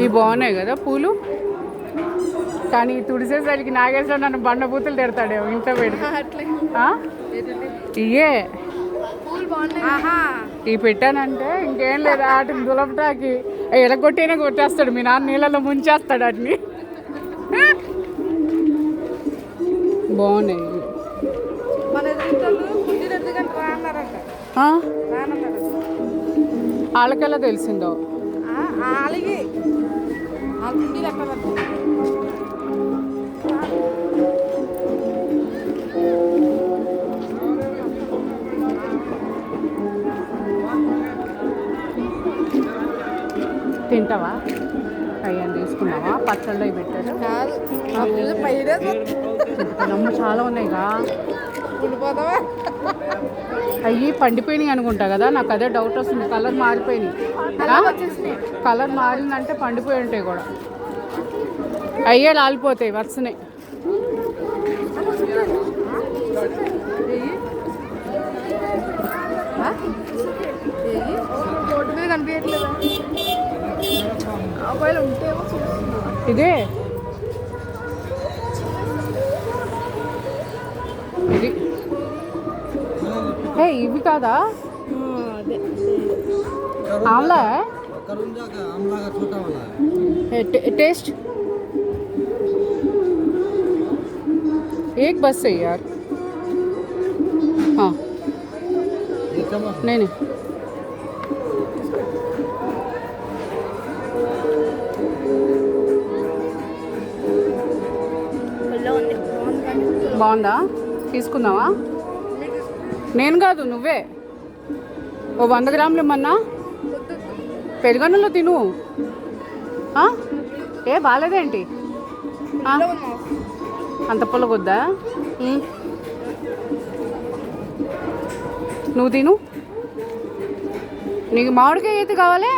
ఇవి బాగున్నాయి కదా పూలు. కానీ తుడిసేసరికి నాగేశ్వర నన్ను బండబూతులు తిడతాడేమో ఇంట్లో పెడితే. ఇయే ఇవి పెట్టానంటే ఇంకేం లేదు, వాటిని దులపటాకి ఎలగొట్టేనే కొట్టేస్తాడు మీ నాన్న, నీళ్ళలో ముంచేస్తాడు వాటిని. బాగున్నాయి. వాళ్ళకెలా తెలిసిందో. తింటావా? అయ్యని తీసుకున్నావా? పచ్చళ్ళు అవి పెట్టారు. నమ్మ చాలా ఉన్నాయిగా. అవి పండిపోయినాయి అనుకుంటా కదా, నాకు అదే డౌట్ వస్తుంది. కలర్ మారిపోయినాయి. కలర్ మారిందంటే పండిపోయి ఉంటాయి కూడా. అయ్యే లాలిపోతాయి వరుసనే. ఇదే ఇది ఇవి కాదా? ఆమ్లా टेस्ट एक बस है यार. हाँ नहीं బాగుందా? తీసుకుందామా? నేను కాదు నువ్వే. ఓ 100 గ్రాములు ఇమ్మన్నా. పెరుగన్నంలో తిను. ఏ బాగాలేదేంటి? అంత పుల్లగొద్దా? నువ్వు తిను. నీకు మామిడికాయ అయితే కావాలి.